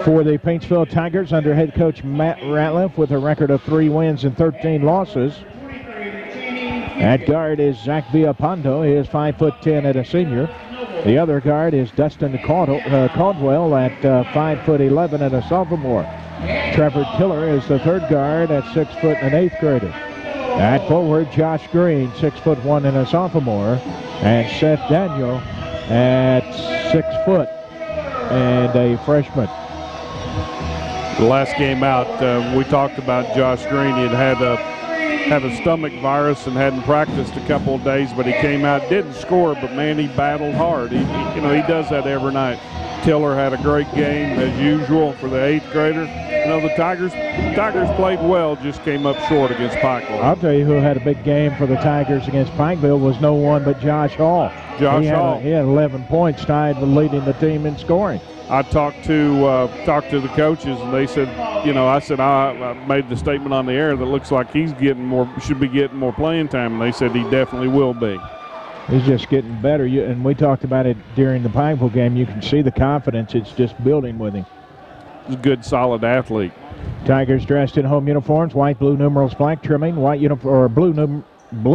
for the Paintsville Tigers under head coach Matt Ratliff with a record of 3 wins and 13 losses. At guard is Zach Villapando. He is 5'10" and a senior. The other guard is Dustin Caldwell at 5'11" and a sophomore. Trevor Tiller is the third guard at 6 foot and an 8th grader. At forward, Josh Green, 6'1" and a sophomore, and Seth Daniel at 6 foot and a freshman. The last game out, we talked about Josh Green. He had a stomach virus and hadn't practiced a couple of days, but he came out, didn't score, but man, he battled hard. He does that every night. Tiller had a great game as usual for the 8th grader. The Tigers played well, just came up short against Pikeville. I'll tell you who had a big game for the Tigers against Pikeville was no one but Josh Hall. He had 11 points, tied with leading the team in scoring. I talked to the coaches, and they said, I made the statement on the air that looks like he's should be getting more playing time, and they said he definitely will be. He's just getting better, and we talked about it during the Pikeville game. You can see the confidence; it's just building with him. He's a good, solid athlete. Tigers dressed in home uniforms, white, blue numerals, black trimming, blue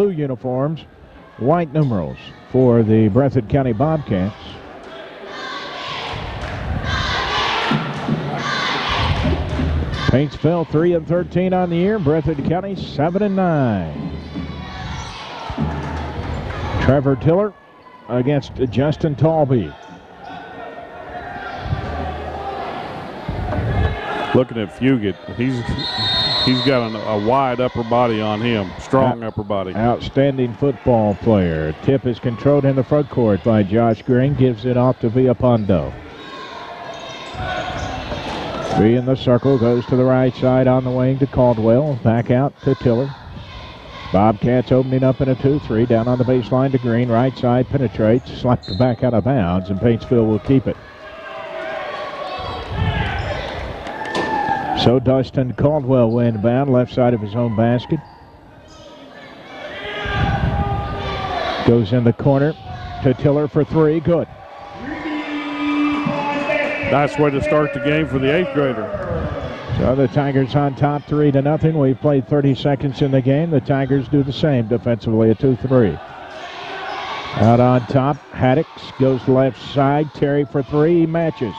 uniforms, white numerals for the Breathitt County Bobcats. Paintsville 3-13 on the year. Breathitt County 7-9. Trevor Tiller against Justin Talby. Looking at Fugit, he's got a wide upper body on him, strong upper body. Outstanding football player. Tip is controlled in the front court by Josh Green. Gives it off to Villapando. B in the circle, goes to the right side on the wing to Caldwell. Back out to Tiller. Bobcats opening up in a 2-3. Down on the baseline to Green. Right side penetrates. Slapped back out of bounds, and Paintsville will keep it. So Dustin Caldwell will inbound, left side of his own basket. Goes in the corner to Tiller for 3. Good. Nice way to start the game for the 8th grader. So the Tigers on top 3-0. We've played 30 seconds in the game. The Tigers do the same defensively, a 2-3. Out on top, Haddix goes left side. Terry for 3. He matches.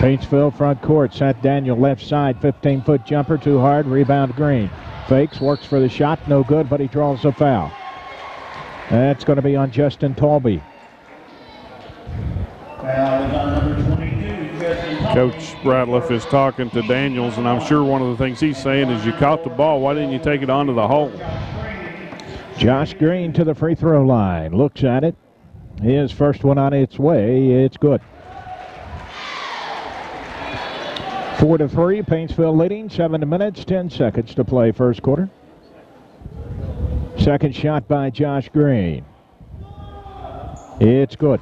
Paintsville front court. Seth Daniel left side. 15-foot jumper. Too hard. Rebound Green. Fakes. Works for the shot. No good, but he draws a foul. That's going to be on Justin Talby. Coach Ratliff is talking to Daniels, and I'm sure one of the things he's saying is, you caught the ball, why didn't you take it onto the hole? Josh Green to the free throw line. Looks at it. His first one on its way. It's good. 4-3. Paintsville leading. 7 minutes, 10 seconds to play first quarter. Second shot by Josh Green. It's good.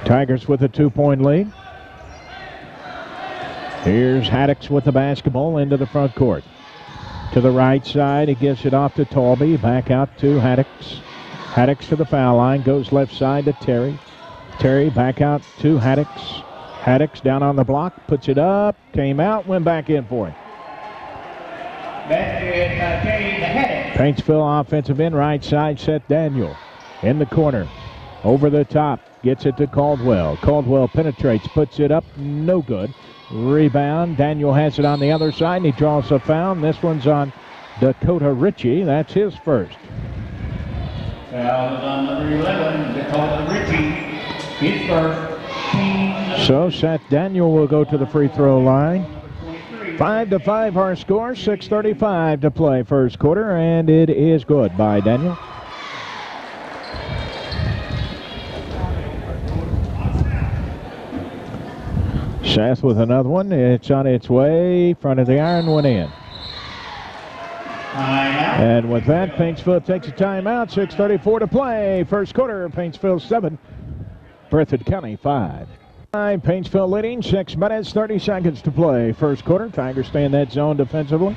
Tigers with a 2-point lead. Here's Haddix with the basketball into the front court. To the right side, he gives it off to Talby. Back out to Haddix. Haddix to the foul line. Goes left side to Terry. Terry back out to Haddix. Haddix down on the block. Puts it up. Came out. Went back in for him. Paintsville offensive end. Right side. Seth Daniel. In the corner. Over the top. Gets it to Caldwell. Caldwell penetrates. Puts it up. No good. Rebound. Daniel has it on the other side, and he draws a foul. This one's on Dakota Ritchie. That's his first. Foul is on number 11, Dakota Ritchie. His first. So Seth Daniel will go to the free throw line. 5-5 our score. 6:35 to play first quarter, and it is good by Daniel. Seth with another one. It's on its way. Front of the iron, went in. And with that, Paintsville takes a timeout. 6:34 to play. First quarter, Paintsville 7, Breathitt County 5. Paintsville leading, 6 minutes, 30 seconds to play. First quarter, Tigers stay in that zone defensively.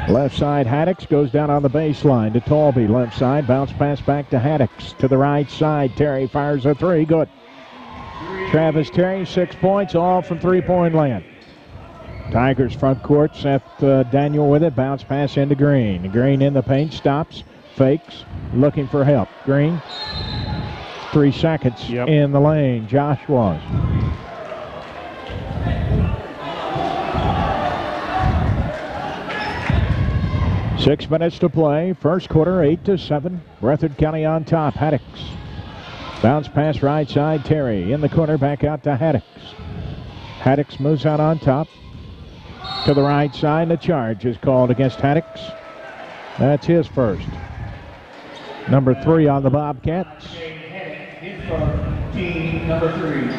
Left side, Haddix goes down on the baseline to Talby. Left side, bounce pass back to Haddix. To the right side, Terry fires a three. Good. Travis Terry, 6 points, all from three-point land. Tigers front court, Seth Daniel with it. Bounce pass into Green. Green in the paint, stops, fakes, looking for help. Green, 3 seconds in the lane. Josh was. Six minutes to play. First quarter, 8-7. Breathitt County on top. Haddix. Bounce pass right side. Terry in the corner. Back out to Haddix. Haddix moves out on top. To the right side. The charge is called against Haddix. That's his first. Number 3 on the Bobcats. His first, team number 3.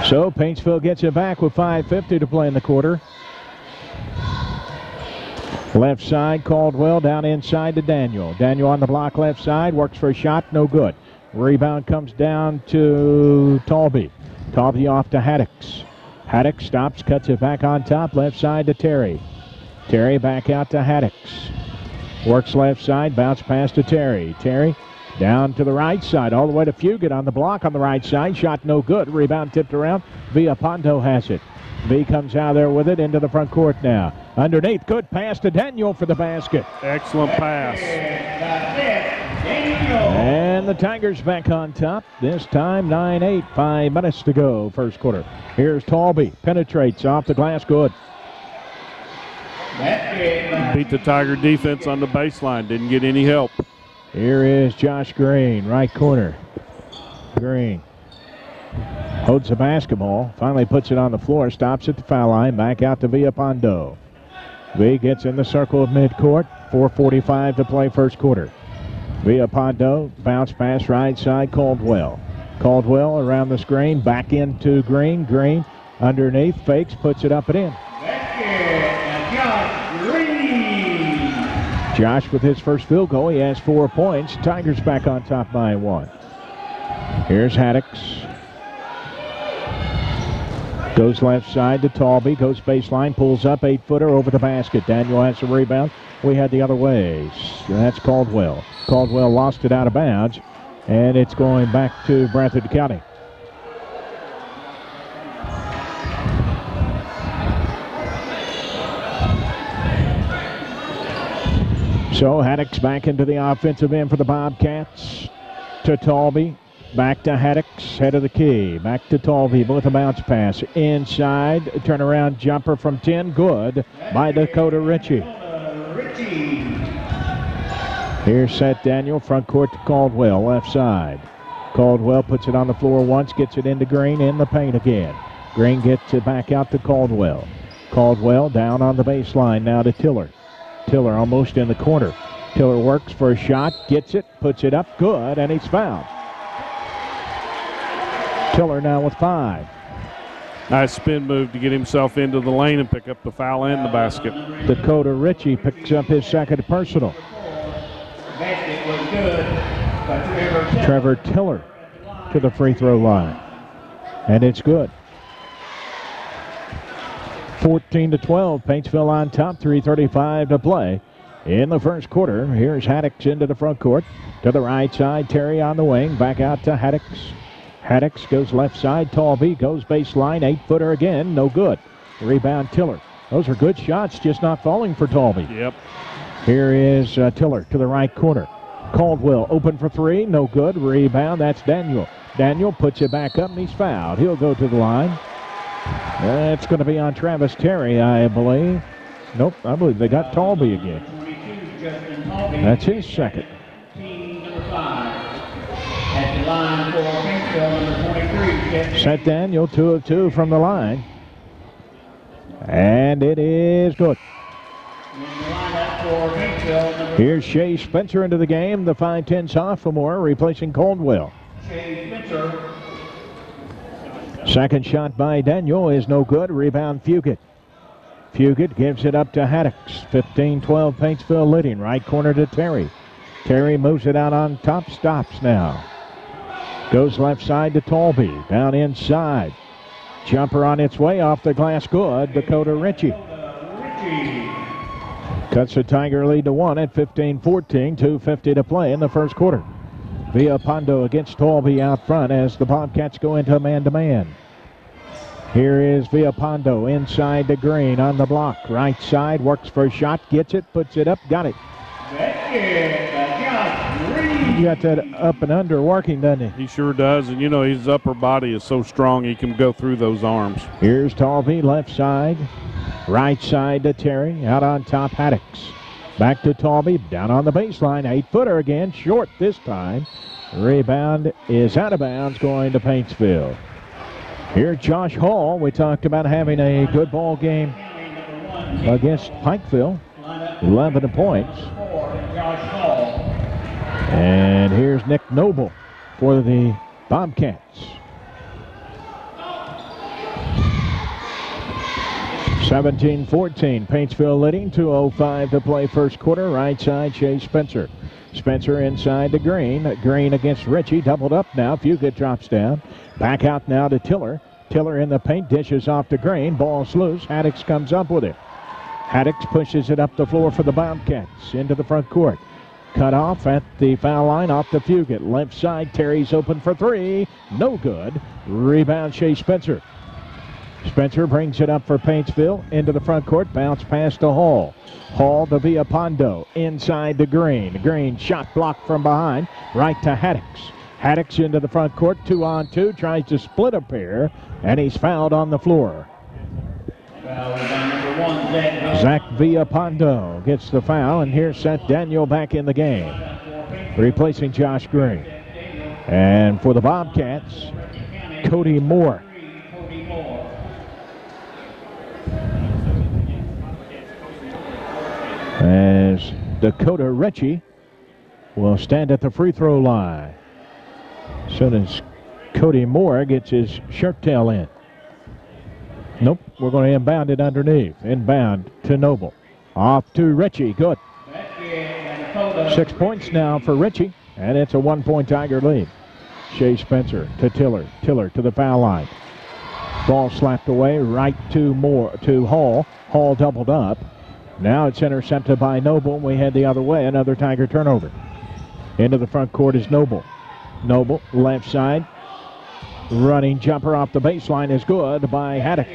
So Paintsville gets it back with 5:50 to play in the quarter. Left side, Caldwell down inside to Daniel. Daniel on the block left side, works for a shot, no good. Rebound comes down to Talby. Talby off to Haddix. Haddix stops, cuts it back on top, left side to Terry. Terry back out to Haddix. Works left side, bounce pass to Terry. Terry down to the right side, all the way to Fugit on the block on the right side. Shot no good. Rebound tipped around. Villapanto has it. V comes out there with it into the front court now. Underneath, good pass to Daniel for the basket. Excellent pass. And the Tigers back on top. This time 9-8, 5 minutes to go, first quarter. Here's Talby. Penetrates off the glass, good. Beat the Tiger defense on the baseline. Didn't get any help. Here is Josh Green, right corner. Green holds the basketball, finally puts it on the floor, stops at the foul line, back out to Villapanto. V gets in the circle of midcourt, 4:45 to play first quarter. Villapanto, bounce pass right side, Caldwell. Caldwell around the screen, back into Green. Green underneath, fakes, puts it up and in. Josh with his first field goal. He has 4 points. Tigers back on top by 1. Here's Haddix. Goes left side to Talby. Goes baseline. Pulls up. 8-footer over the basket. Daniel has the rebound. We had the other way. That's Caldwell. Caldwell lost it out of bounds. And it's going back to Breathitt County. So Haddix back into the offensive end for the Bobcats. To Talby. Back to Haddix. Head of the key. Back to Talby with a bounce pass. Inside. Turnaround jumper from 10. Good by Dakota Ritchie. Here's Seth Daniel. Front court to Caldwell. Left side. Caldwell puts it on the floor once. Gets it into Green. In the paint again. Green gets it back out to Caldwell. Caldwell down on the baseline now to Tiller. Tiller almost in the corner. Tiller works for a shot, gets it, puts it up, good, and he's fouled. Tiller now with 5. Nice spin move to get himself into the lane and pick up the foul and the basket. Dakota Ritchie picks up his second personal. Trevor Tiller to the free throw line. And it's good. 14-12, Paintsville on top, 3:35 to play in the first quarter. Here's Haddix into the front court. To the right side, Terry on the wing, back out to Haddix. Haddix goes left side, Talby goes baseline, 8-footer again, no good. Rebound Tiller. Those are good shots, just not falling for Talby. Yep. Here is Tiller to the right corner. Caldwell open for 3, no good. Rebound, that's Daniel. Daniel puts it back up and he's fouled. He'll go to the line. It's going to be on Travis Terry, I believe. Nope, I believe they got Talby again. That's his second. Seth Daniel, 2 of 2 from the line. And it is good. Here's Shea Spencer into the game, the 5'10 sophomore, replacing Caldwell. Second shot by Daniel is no good. Rebound Fugit. Fugit gives it up to Haddix. 15-12 Paintsville leading. Right corner to Terry. Terry moves it out on top. Stops now. Goes left side to Talby. Down inside. Jumper on its way off the glass, good. Dakota Ritchie cuts the Tiger lead to 1 at 15-14. 2:50 to play in the first quarter. Villapando against Tolby out front as the Bobcats go into man-to-man. Here is Villapando inside the green on the block. Right side, works for a shot, gets it, puts it up, got it. He got that up and under working, doesn't he? He sure does, and you know his upper body is so strong he can go through those arms. Here's Tolby, left side. Right side to Terry, out on top Haddix. Back to Tolby, down on the baseline, 8-footer again, short this time. Rebound is out of bounds, going to Paintsville. Here's Josh Hall. We talked about having a good ball game against Pikeville. 11 points. And here's Nick Noble for the Bobcats. 17-14, Paintsville leading, 2:05 to play first quarter. Right side, Shea Spencer. Spencer inside the green. Green against Ritchie, doubled up now. Fugit drops down. Back out now to Tiller. Tiller in the paint, dishes off to Green. Ball's loose. Haddix comes up with it. Haddix pushes it up the floor for the Bobcats into the front court. Cut off at the foul line off the Fugit. Left side, Terry's open for three. No good. Rebound, Shea Spencer. Spencer brings it up for Paintsville into the front court. Bounce pass to Hall. Hall to Villapando inside the green. Green shot blocked from behind. Right to Haddix. Haddix into the front court. 2-on-2. Tries to split a pair. And he's fouled on the floor. Zach Villapando gets the foul. And here's Seth Daniel back in the game, replacing Josh Green. And for the Bobcats, Cody Moore. As Dakota Ritchie will stand at the free throw line. As soon as Cody Moore gets his shirt tail in. Nope, we're going to inbound it underneath. Inbound to Noble. Off to Ritchie, good. 6 points now for Ritchie, and it's a 1-point Tiger lead. Shea Spencer to Tiller. Tiller to the foul line. Ball slapped away right to Moore, to Hall. Hall doubled up. Now it's intercepted by Noble. We head the other way. Another Tiger turnover. Into the front court is Noble. Noble, left side. Running jumper off the baseline is good by Haddix.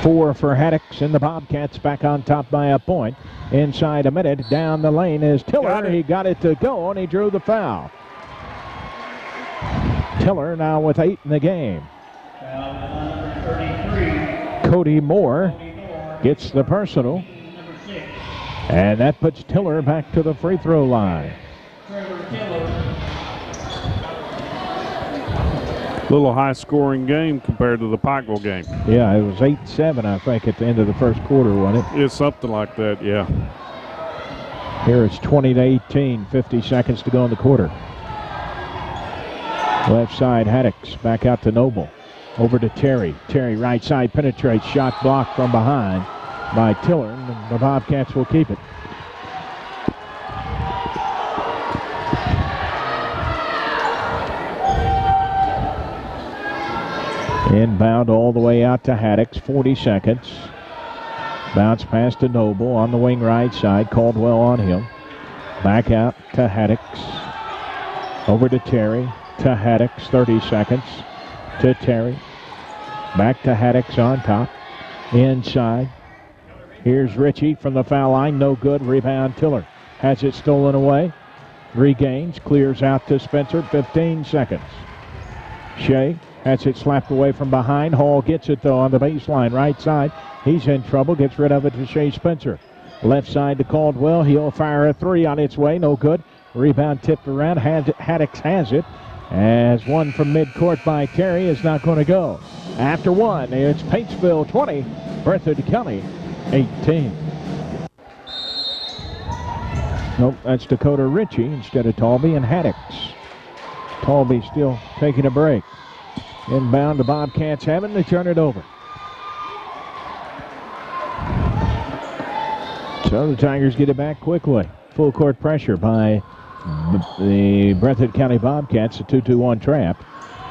4 for Haddix, and the Bobcats back on top by a point. Inside a minute. Down the lane is Tiller. He got it to go, and he drew the foul. Tiller now with 8 in the game. Cody Moore gets the personal, and that puts Tiller back to the free throw line. Little high-scoring game compared to the Pikeville game. Yeah, it was 8-7, I think, at the end of the first quarter, wasn't it? It's something like that, yeah. Here it's 20-18, 50 seconds to go in the quarter. Left side, Haddix, back out to Noble. Over to Terry. Terry right side penetrates. Shot blocked from behind by Tiller. And the Bobcats will keep it. Inbound all the way out to Haddix. 40 seconds. Bounce pass to Noble on the wing right side. Caldwell on him. Back out to Haddix. Over to Terry. To Haddix. 30 seconds. To Terry. Back to Haddix on top. Inside. Here's Ritchie from the foul line. No good. Rebound Tiller. Has it stolen away. Regains. Clears out to Spencer. 15 seconds. Shea has it slapped away from behind. Hall gets it though on the baseline. Right side. He's in trouble. Gets rid of it to Shea Spencer. Left side to Caldwell. He'll fire a three on its way. No good. Rebound tipped around. Haddix has it. As one from midcourt by Terry is not going to go. After one, it's Paintsville 20, Breathitt County 18. Nope, that's Dakota Ritchie instead of Tolby and Haddix. Tolby still taking a break. Inbound, the Bobcats have it, and they turn it over. So the Tigers get it back quickly. Full court pressure by the Breathitt County Bobcats, a 2-2-1 trap.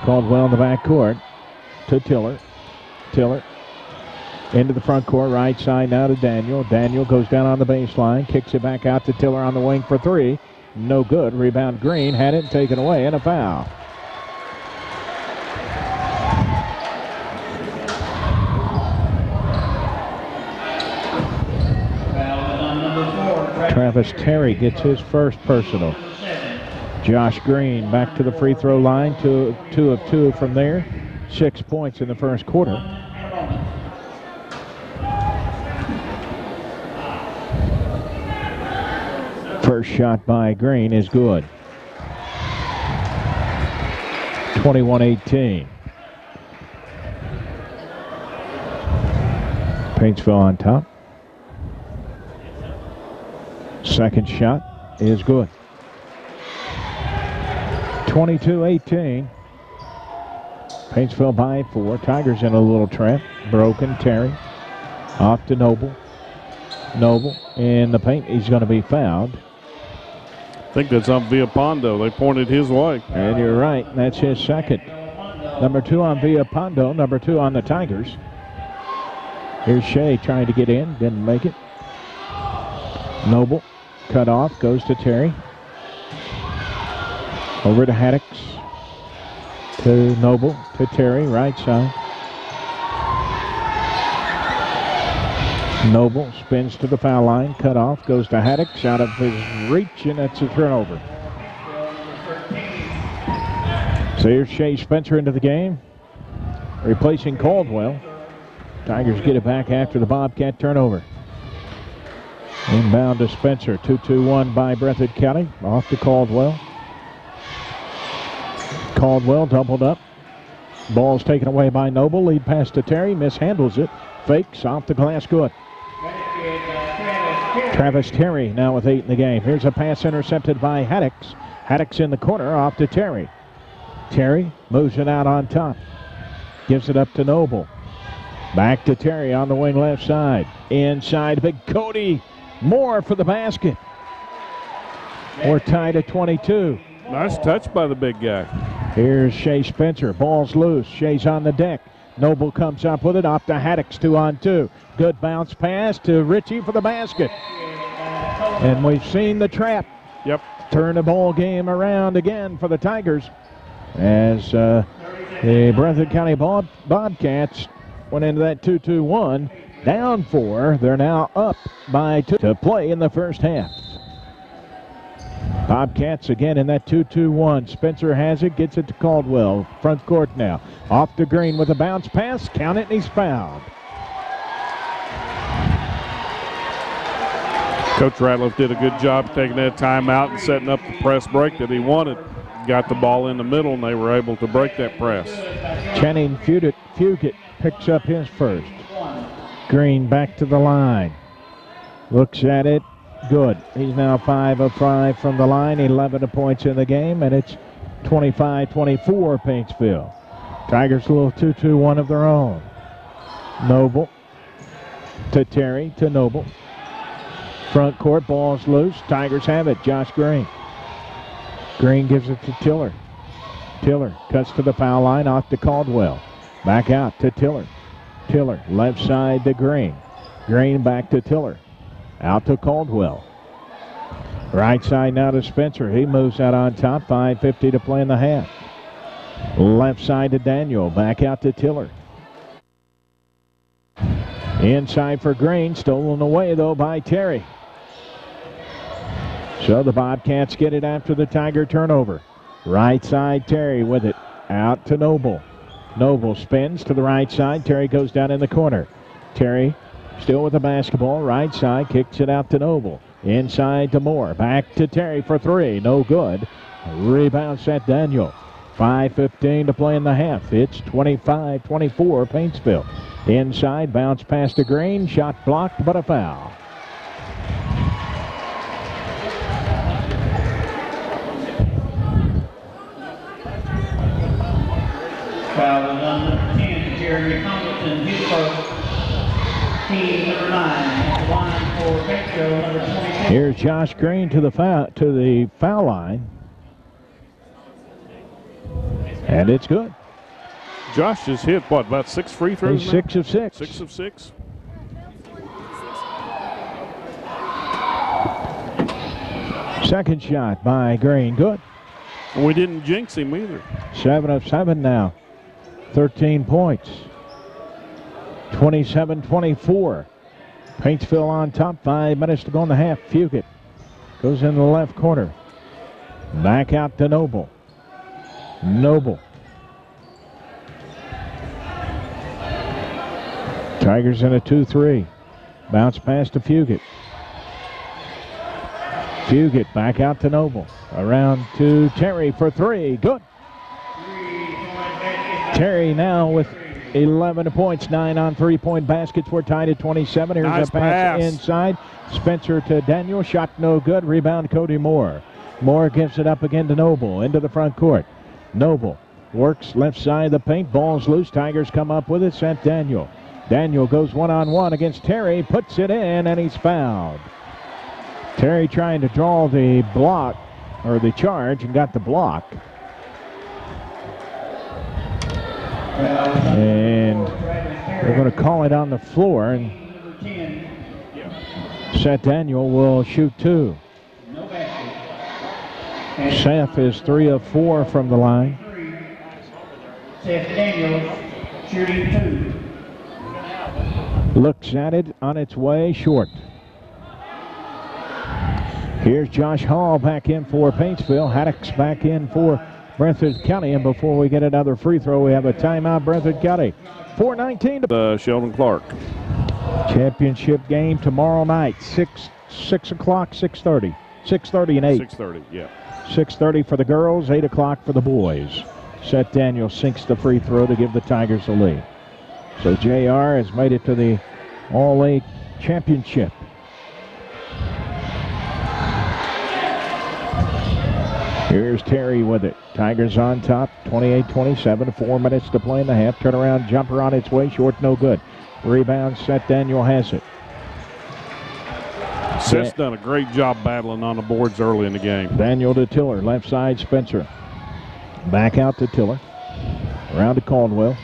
Caldwell in the back court to Tiller. Tiller into the front court, right side now to Daniel. Daniel goes down on the baseline, kicks it back out to Tiller on the wing for three. No good. Rebound Green, had it taken away, and a foul. Travis Terry gets his first personal. Josh Green back to the free throw line, two of two from there. 6 points in the first quarter. First shot by Green is good. 21-18. Paintsville on top. Second shot is good. 22-18. Paintsville by 4. Tigers in a little trap. Broken. Terry. Off to Noble. Noble in the paint. He's going to be fouled. I think that's on Villapondo. They pointed his way. And you're right. That's his second. Number 2 on Villapondo. Number 2 on the Tigers. Here's Shea trying to get in. Didn't make it. Noble cut off. Goes to Terry. Over to Haddix. To Noble. To Terry. Right side. Noble spins to the foul line. Cut off. Goes to Haddix. Out of his reach. And that's a turnover. So here's Shea Spencer into the game. Replacing Caldwell. Tigers get it back after the Bobcat turnover. Inbound to Spencer. 2-2-1 by Breathitt County. Off to Caldwell. Caldwell doubled up. Ball's taken away by Noble. Lead pass to Terry. Mishandles it. Fakes off the glass. Good. Travis Terry now with 8 in the game. Here's a pass intercepted by Haddix. Haddix in the corner. Off to Terry. Terry moves it out on top. Gives it up to Noble. Back to Terry on the wing left side. Inside, big Cody Moore for the basket. We're tied at 22. Nice touch by the big guy. Here's Shea Spencer. Ball's loose. Shea's on the deck. Noble comes up with it. Off to Haddix. 2-on-2. Good bounce pass to Ritchie for the basket. And we've seen the trap. Yep. Turn the ball game around again for the Tigers. As the Breathitt County Bobcats went into that 2-2-1. Down 4. They're now up by 2 to play in the first half. Bobcats again in that 2-2-1. Spencer has it, gets it to Caldwell. Front court now. Off to Green with a bounce pass. Count it, and he's fouled. Coach Ratliff did a good job taking that timeout and setting up the press break that he wanted. Got the ball in the middle, and they were able to break that press. Channing Fugit picks up his first. Green back to the line. Looks at it. Good. He's now 5 of 5 from the line, 11 points in the game, and it's 25-24 Paintsville. Tigers a little 2-2-1 of their own. Noble to Terry to Noble. Front court, ball's loose. Tigers have it. Josh Green. Green gives it to Tiller. Tiller cuts to the foul line, off to Caldwell. Back out to Tiller. Tiller left side to Green. Green back to Tiller. Out to Caldwell. Right side now to Spencer. He moves out on top. 5:50 to play in the half. Left side to Daniel. Back out to Tiller. Inside for Green. Stolen away, though, by Terry. So the Bobcats get it after the Tiger turnover. Right side, Terry with it. Out to Noble. Noble spins to the right side. Terry goes down in the corner. Terry still with the basketball. Right side, kicks it out to Noble. Inside to Moore. Back to Terry for 3. No good. Rebound set Daniel. 5:15 to play in the half. It's 25-24 Paintsville. Inside, bounce pass to Green. Shot blocked, but a foul. Foul is on number 10, Jeremy Compton, his first. Team number 9, line for Paintsville, number 22. Here's Josh Green to the foul line. And it's good. Josh has hit, what, about 6 free throws? He's 6 of 6. 6 of 6. Second shot by Green. Good. We didn't jinx him either. 7 of 7 now. 13 points. 27-24. Paintsville on top. 5 minutes to go in the half. Fugit goes in the left corner. Back out to Noble. Noble. Tigers in a 2-3. Bounce pass to Fugit. Fugit back out to Noble. Around to Terry for 3. Good. Terry now with 11 points, 9 on three-point baskets. We're tied at 27. Here's Nice a pass inside. Spencer to Daniel. Shot no good. Rebound Cody Moore. Moore gives it up again to Noble. Into the front court. Noble works left side of the paint. Ball's loose. Tigers come up with it. Sent Daniel. Daniel goes one-on-one against Terry. Puts it in, and he's fouled. Terry trying to draw the block, or the charge, and got the block. And they're going to call it on the floor, and Seth Daniel will shoot 2. Seth is 3 of 4 from the line. Seth Daniels shooting 2. Looks at it on its way, short. Here's Josh Hall back in for Paintsville. Haddocks back in for Breathitt County. And before we get another free throw, we have a timeout, Breathitt County. 4:19 to Sheldon Clark. Championship game tomorrow night, 6 o'clock, 6:30. 6:30 and 8. 6:30, yeah. 6:30 for the girls, 8 o'clock for the boys. Seth Daniel sinks the free throw to give the Tigers the lead. So JR has made it to the All-A Championship. Here's Terry with it. Tigers on top, 28-27, 4 minutes to play in the half. Turnaround jumper on its way, short, no good. Rebound, Seth Daniel has it. Seth's done a great job battling on the boards early in the game. Daniel to Tiller, left side Spencer. Back out to Tiller. Around to Caldwell.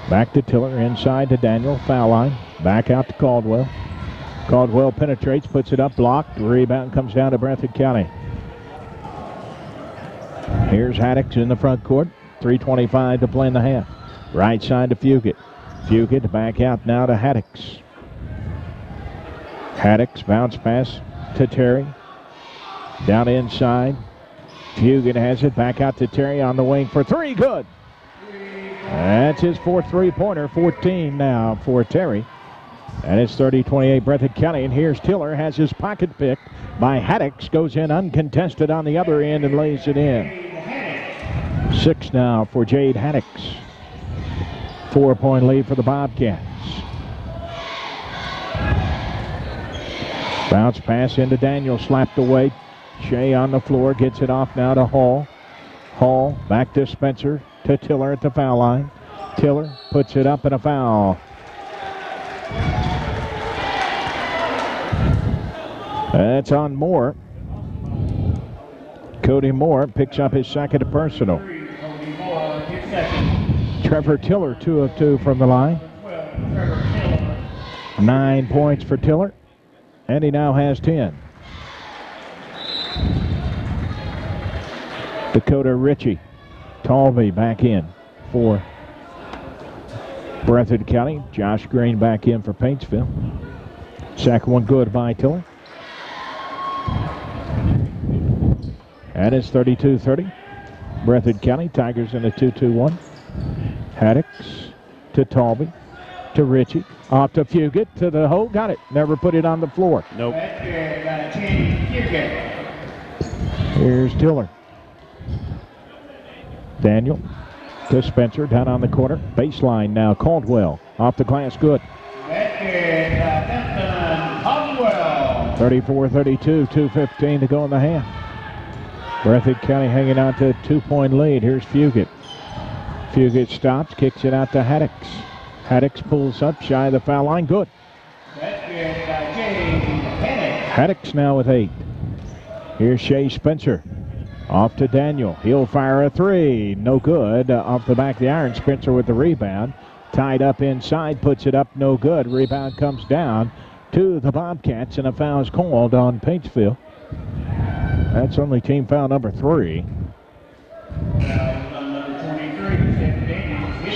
Back to Tiller, inside to Daniel, foul line. Back out to Caldwell. Caldwell penetrates, puts it up, blocked. Rebound comes down to Breathitt County. Here's Haddocks in the front court. 3:25 to play in the half. Right side to Fugit. Fugit back out now to Haddocks. Haddocks bounce pass to Terry. Down inside. Fugit has it back out to Terry on the wing for 3. Good. That's his 4th three-pointer. 14 now for Terry. And it's 30-28 Breathitt County. And here's Tiller, has his pocket picked by Haddocks. Goes in uncontested on the other end and lays it in. 6 now for Jade Haddocks. 4-point lead for the Bobcats. Bounce pass into Daniel, slapped away. Shea on the floor, gets it off now to Hall. Hall back to Spencer, to Tiller at the foul line. Tiller puts it up and a foul. That's on Moore. Cody Moore picks up his second personal. Trevor Tiller, 2 of 2 from the line. 9 points for Tiller, and he now has 10. Dakota Ritchie. Talby back in for Breathitt County. Josh Green back in for Paintsville. Second one good by Tiller. And it's 32-30. Breathitt County. Tigers in a 2-2-1. Haddocks to Talby to Ritchie. Off to Fugit to the hole. Got it. Never put it on the floor. Nope. Here's Tiller. Daniel to Spencer down on the corner. Baseline now. Caldwell off the glass. Good. 34-32. 2:15 to go in the half. Breathitt County hanging on to a 2-point lead. Here's Fugit. Fugit stops, kicks it out to Haddocks. Haddocks pulls up shy of the foul line. Good. Haddocks now with 8. Here's Shea Spencer. Off to Daniel. He'll fire a three. No good. Off the back of the iron. Spencer with the rebound. Tied up inside. Puts it up. No good. Rebound comes down to the Bobcats, and a foul is called on Paintsville. That's only team foul number 3.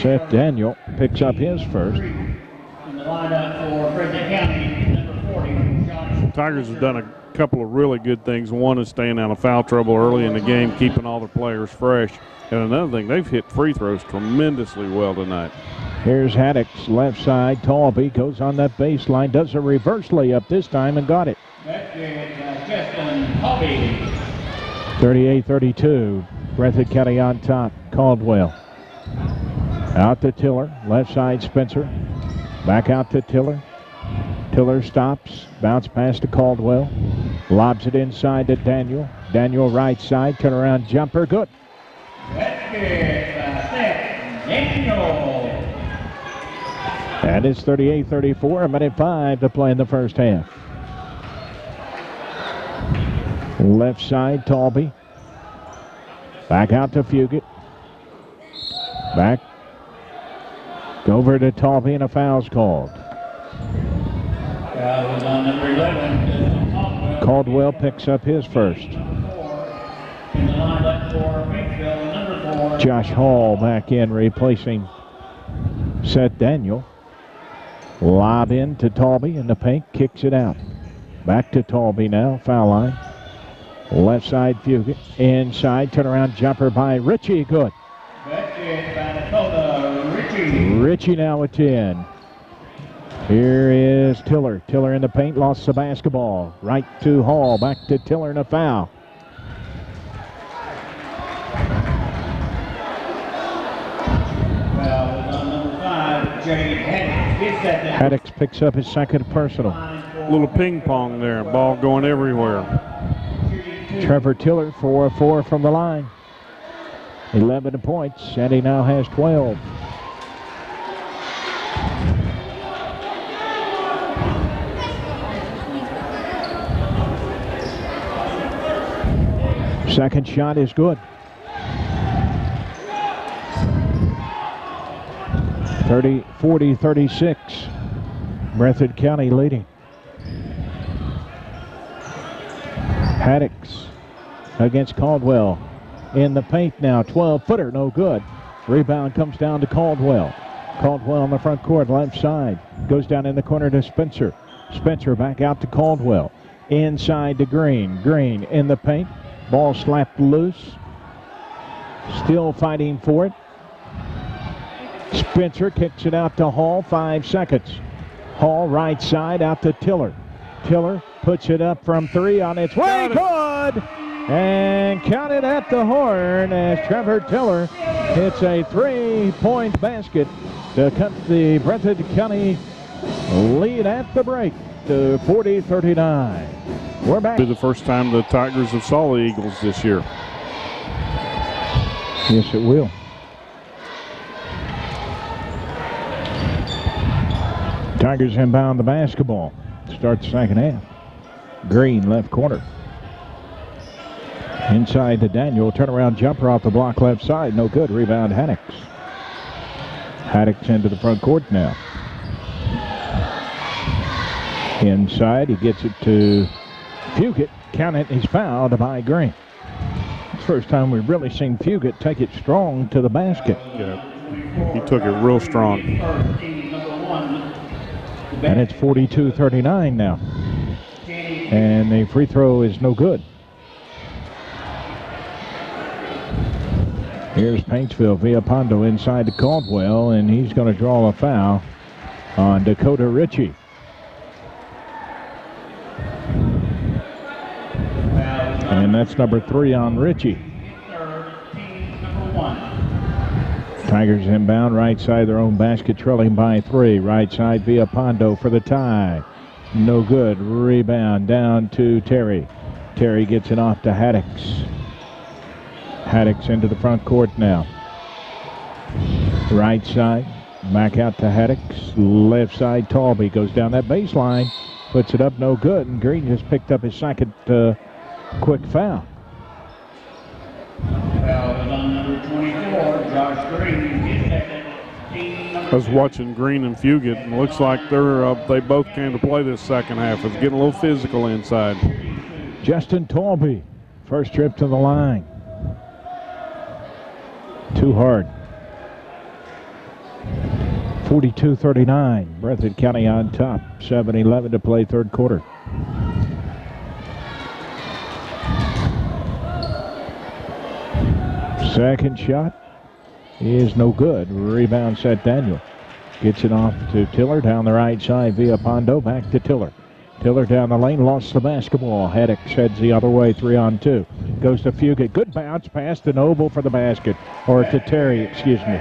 Seth Daniel picks up his first. In the lineup for Breathitt County, number 40, Josh. Tigers have done a couple of really good things. One is staying out of foul trouble early in the game, keeping all the players fresh. And another thing, they've hit free throws tremendously well tonight. Here's Haddix, left side. Talby goes on that baseline, does a reverse layup this time and got it. That is Justin Talby. 38-32. Breathitt County on top. Caldwell. Out to Tiller. Left side, Spencer. Back out to Tiller. Tiller stops. Bounce pass to Caldwell. Lobs it inside to Daniel. Daniel right side. Turnaround jumper. Good. That is Seth Daniel. And it's 38-34. A minute 5 to play in the first half. Left side, Talby. Back out to Fugit. Back. Over to Talby, and a foul's called. Foul was on number 11. Caldwell picks up his first. In the lineup for Paintsville, number 4. Josh Hall back in, replacing Seth Daniel. Lob in to Talby in the paint, kicks it out. Back to Talby now, foul line. Left side, Fugit. Inside, turnaround jumper by Ritchie, good. That is Manitoba Ritchie. Ritchie now with 10. Here is Tiller. Tiller in the paint, lost the basketball. Right to Hall, back to Tiller and a foul. Foul was on number 5, Jay Haddix. His second. Haddix picks up his second personal. Little ping pong there, ball going everywhere. Trevor Tiller 4 of 4 from the line. 11 points, and he now has 12. Second shot is good. 40-36. Breathitt County leading. Haddix against Caldwell. In the paint now, 12-footer, no good. Rebound comes down to Caldwell. Caldwell on the front court, left side. Goes down in the corner to Spencer. Spencer back out to Caldwell. Inside to Green. Green in the paint. Ball slapped loose. Still fighting for it. Spencer kicks it out to Hall, 5 seconds. Hall right side out to Tiller. Tiller puts it up from 3 on its way. Good! And counted at the horn as Trevor Tiller hits a 3-point basket to cut the Breathitt County lead at the break to 40-39. We're back. It'll be the first time the Tigers have saw the Eagles this year. Yes, it will. Tigers inbound the basketball. Start the second half. Green left corner. Inside to Daniel. Turnaround jumper off the block left side. No good. Rebound Haddix. Haddix into the front court now. Inside. He gets it to Fugit. Count it. He's fouled by Green. First time we've really seen Fugit take it strong to the basket. Yeah, he took it real strong. And it's 42-39 now. And the free throw is no good. Here's Paintsville via Pondo inside to Caldwell, and he's going to draw a foul on Dakota Ritchie. And that's number 3 on Ritchie. Tigers inbound, right side their own basket, trailing by 3. Right side via Pondo for the tie. No good. Rebound down to Terry. Terry gets it off to Haddix. Haddix into the front court now. Right side, back out to Haddix. Left side, Talby goes down that baseline, puts it up, no good. And Green just picked up his second quick foul. Foul is on number 24, Josh Green, his second. I was watching Green and Fugit, and it looks like they both came to play this second half. It's getting a little physical inside. Justin Talby, first trip to the line. Too hard. 42-39. Breathitt County on top. 7-11 to play third quarter. Second shot is no good. Rebound set Daniel. Gets it off to Tiller down the right side via Pondo. Back to Tiller. Tiller down the lane, lost the basketball. Haddock heads the other way, 3-on-2. Goes to Fugit. Good bounce pass to Noble for the basket. Or to Terry, excuse me.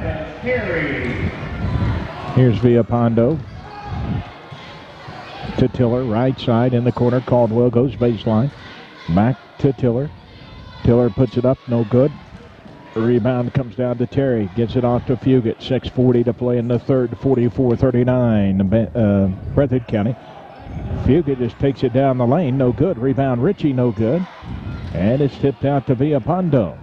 Here's via Pondo. To Tiller, right side in the corner. Caldwell goes baseline. Back to Tiller. Tiller puts it up, no good. The rebound comes down to Terry. Gets it off to Fugit. 6:40 to play in the third. 44-39. Breathitt County. Fugit just takes it down the lane. No good. Rebound Ritchie. No good. And it's tipped out to Villapondo.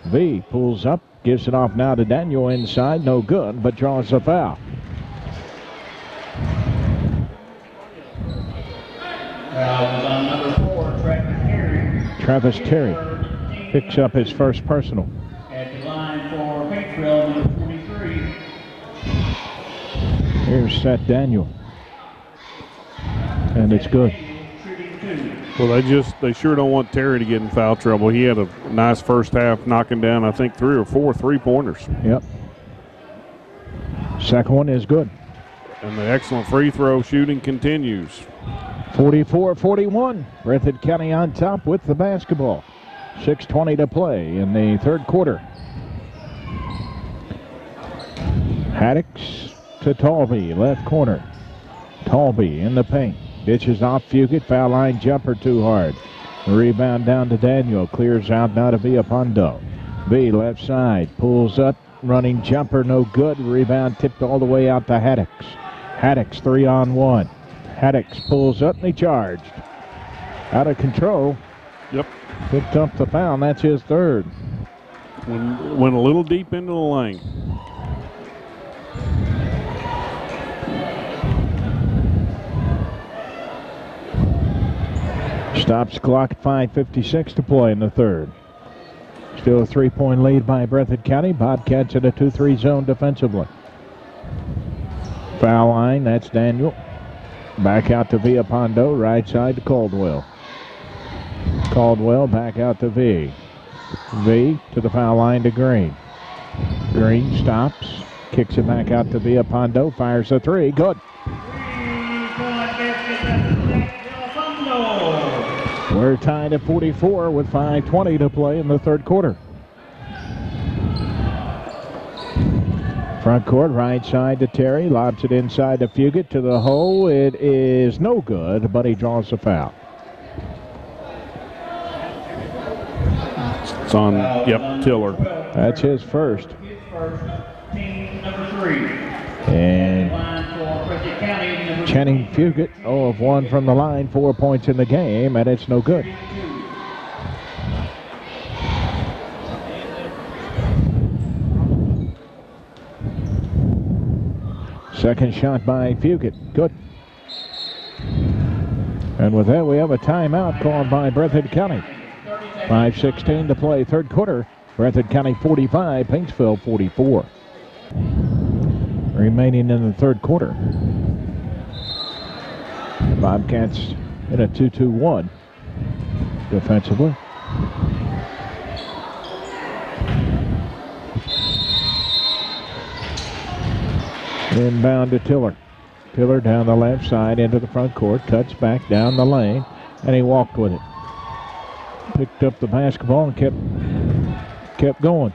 V pulls up. Gives it off now to Daniel inside. No good, but draws the foul. Foul is on number 4, Travis Terry. Travis Terry picks up his first personal. At the line for Paintsville, number 23. Here's Seth Daniel. And it's good. Well, they sure don't want Terry to get in foul trouble. He had a nice first half, knocking down, I think, 3 or 4 3-pointers. Yep. Second one is good. And the excellent free throw shooting continues. 44-41. Breathitt County on top with the basketball. 6:20 to play in the third quarter. Haddocks to Talby, left corner. Talby in the paint. Ditches off Fugit, foul line jumper too hard. Rebound down to Daniel, clears out now to Villapondo. V left side, pulls up, running jumper, no good. Rebound tipped all the way out to Haddocks. Haddocks 3-on-1. Haddocks pulls up and he charged. Out of control. Yep. Picked up the foul, and that's his third. Went a little deep into the lane. Stops clock at 5:56 to play in the third. Still a 3-point lead by Breathitt County. Bobcats in a 2-3 zone defensively. Foul line, that's Daniel. Back out to Villapondo, right side to Caldwell. Caldwell back out to V. V to the foul line to Green. Green stops, kicks it back out to Villapondo, fires a three, good. We're tied at 44 with 5:20 to play in the third quarter. Front court, right side to Terry, lobs it inside to Fugit to the hole. It is no good, but he draws the foul. It's on, Tiller. That's his first. Team number 3. And Line for Breathitt County, number Channing Fugit, 0 of 1 from the line, 4 points in the game, and it's no good. Second shot by Fugit, good. And with that, we have a timeout called by Breathitt County. 5:16 to play, third quarter. Breathitt County 45, Paintsville 44. Remaining in the third quarter. The Bobcats in a 2-2-1 defensively. Inbound to Tiller. Tiller down the left side into the front court, cuts back down the lane, and he walked with it. Picked up the basketball and kept going.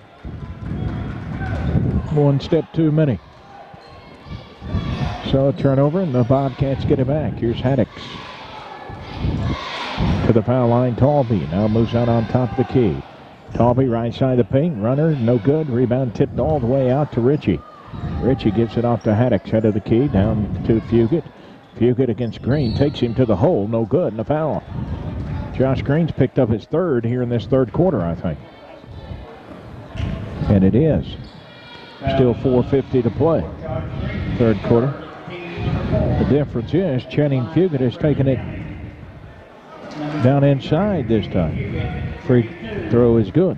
One step too many. So a turnover, and the Bobcats get it back. Here's Haddocks. To the foul line, Talby now moves out on top of the key. Talby right side of the paint, runner, no good. Rebound tipped all the way out to Ritchie. Ritchie gives it off to Haddocks, head of the key, down to Fugit. Fugit against Green, takes him to the hole, no good, and a foul. Josh Green's picked up his third here in this third quarter, I think. And it is. Still 4:50 to play. Third quarter. The difference is Channing Fugit has taken it down inside this time. Free throw is good.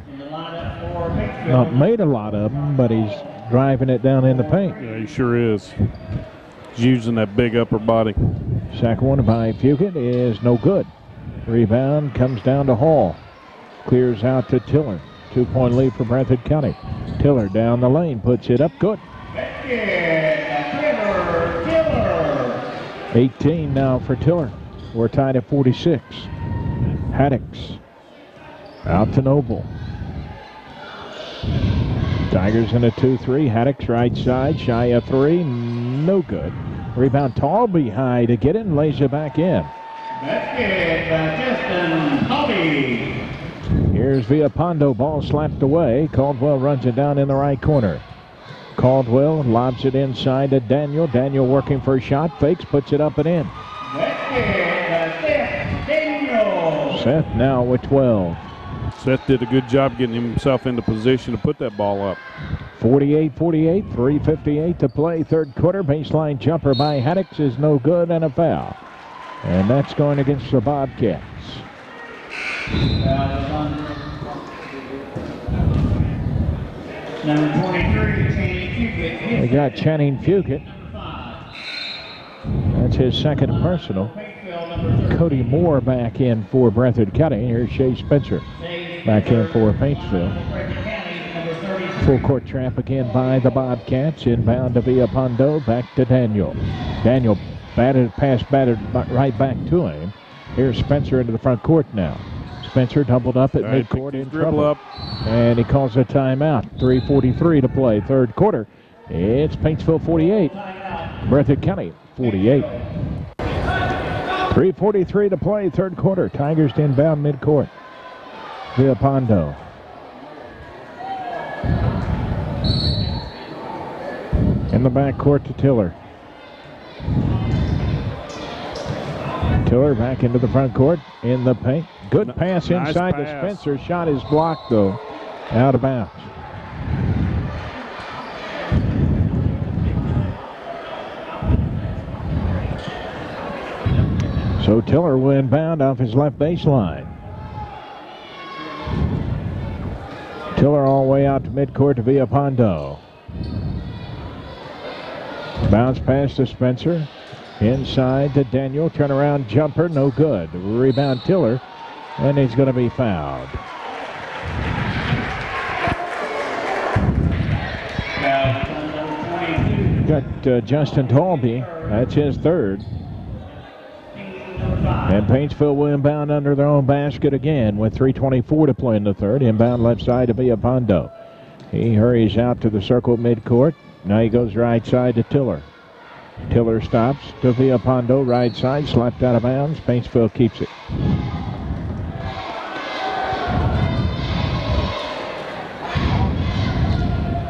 Not made a lot of them, but he's driving it down in the paint. Yeah, he sure is. He's using that big upper body. Second one by Fugit is no good. Rebound comes down to Hall. Clears out to Tiller. 2-point lead for Breathitt County. Tiller down the lane, puts it up, good. 18 now for Tiller. We're tied at 46. Haddix out to Noble. Tigers in a 2-3. Haddix right side, shy of 3, no good. Rebound Talby high to get it and lays it back in. Here's Villapondo, ball slapped away. Caldwell runs it down in the right corner. Caldwell lobs it inside to Daniel. Daniel working for a shot, fakes, puts it up and in. Seth now with 12. Seth did a good job getting himself into position to put that ball up. 48-48, 3:58 to play. Third quarter, baseline jumper by Haddix is no good and a foul. And that's going against the Bobcats. Number 23, Channing Fugit. We got Channing Fugit. That's his second personal. Cody Moore back in for Breathitt County. Here's Shea Spencer back in for Paintsville. Full court trap again by the Bobcats. Inbound to Villapondo. Back to Daniel. Daniel batted right back to him. Here's Spencer into the front court now. Spencer doubled up at midcourt in trouble. And he calls a timeout. 3:43 to play. Third quarter. It's Paintsville 48. Breathitt County 48. 3:43 to play. Third quarter. Tigers to inbound midcourt. Villapondo. In the backcourt to Tiller. Tiller back into the front court in the paint. Good pass inside to Spencer. Shot is blocked though. Out of bounds. So Tiller will inbound off his left baseline. Tiller all the way out to midcourt to Villapondo. Bounce pass to Spencer. Inside to Daniel. Turnaround jumper, no good. Rebound Tiller, and he's going to be fouled. Got Justin Talby. That's his third. And Paintsville will inbound under their own basket again with 3:24 to play in the third. Inbound left side to Villapondo. He hurries out to the circle midcourt. Now he goes right side to Tiller. Tiller stops to Villapondo, right side, slapped out of bounds. Paintsville keeps it.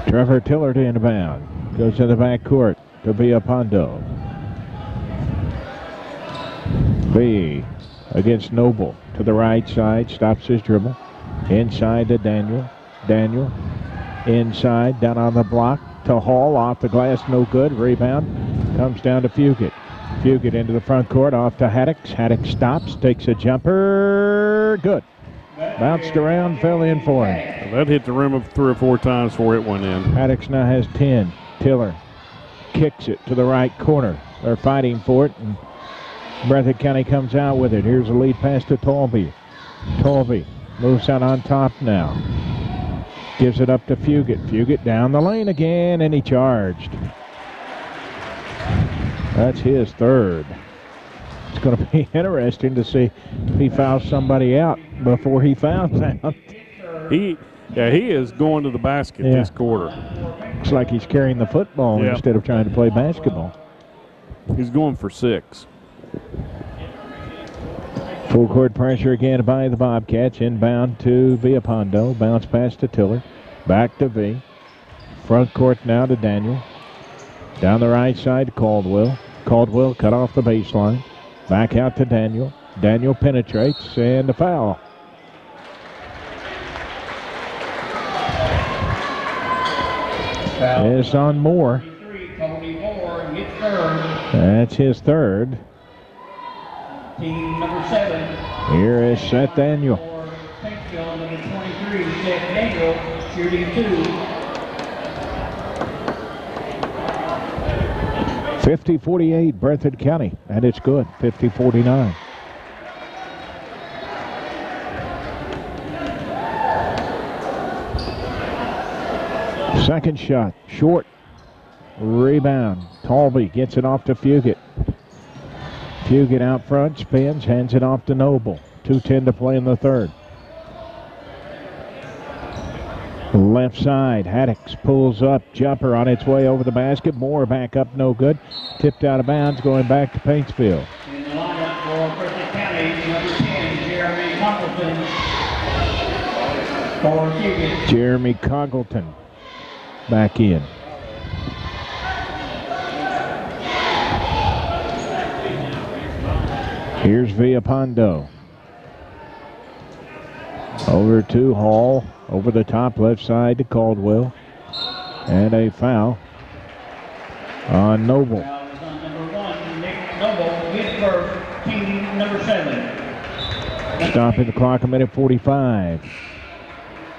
Trevor Tiller to inbound. Goes to the backcourt to Villapondo. B against Noble to the right side, stops his dribble. Inside to Daniel. Daniel inside, down on the block to Hall, off the glass, no good. Rebound comes down to Fugit. Fugit into the front court, off to Haddix. Haddix stops, takes a jumper, good. Bounced around, fell in for him. That hit the rim 3 or 4 times before it went in. Haddix now has 10. Tiller kicks it to the right corner. They're fighting for it, and Breathitt County comes out with it. Here's a lead pass to Talby. Talby moves out on top now. Gives it up to Fugit. Fugit down the lane again, and he charged. That's his third. It's going to be interesting to see if he fouls somebody out before he fouls out. He is going to the basket this quarter. Looks like he's carrying the football instead of trying to play basketball. He's going for 6. Full court pressure again by the Bobcats. Inbound to Villapondo. Bounce pass to Tiller. Back to V. Front court now to Daniel. Down the right side to Caldwell. Caldwell cut off the baseline. Back out to Daniel. Daniel penetrates, and the foul. is on Moore. That's his third. Team number 7. Here is Seth Daniel. For Paintsville, number 23, Seth Daniel, shooting 2. 50-48, Breathitt County, and it's good, 50-49. Second shot, short, rebound. Talby gets it off to Fugit. Fugit out front, spins, hands it off to Noble. 2:10 to play in the third. Left side, Haddix pulls up, jumper on its way over the basket. Moore back up, no good. Tipped out of bounds, going back to Paintsville. In the lineup for Breathitt County, number 10, Jeremy Congleton. For Fugit. Jeremy Congleton back in. Here's Villapando. Over to Hall. Over the top left side to Caldwell. And a foul on Noble. Foul is on number 1, Nick Noble, his first, team number 7. Stopping the clock, a minute 45.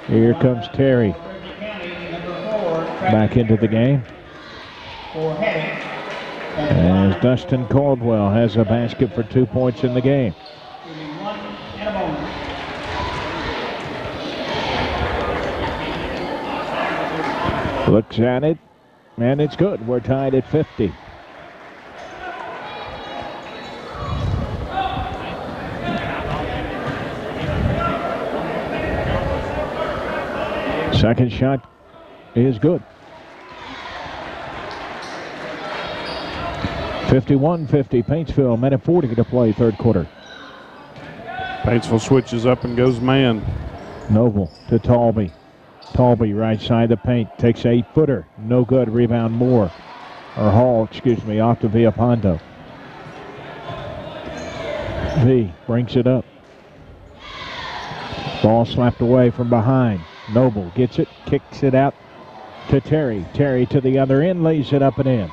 Here comes Terry Breathitt County, number 4, back into the game. for Haddix. As Dustin Caldwell has a basket for 2 points in the game. Shooting 1 and a bonus. Looks at it, and it's good. We're tied at 50. Second shot is good. 51-50, Paintsville, minute 40 to play, third quarter. Paintsville switches up and goes man. Noble to Talby. Talby right side the paint, takes a 8-footer, no good, rebound Moore. Or Hall, excuse me, off to Villapando. V brings it up. Ball slapped away from behind. Noble gets it, kicks it out to Terry. Terry to the other end, lays it up and in.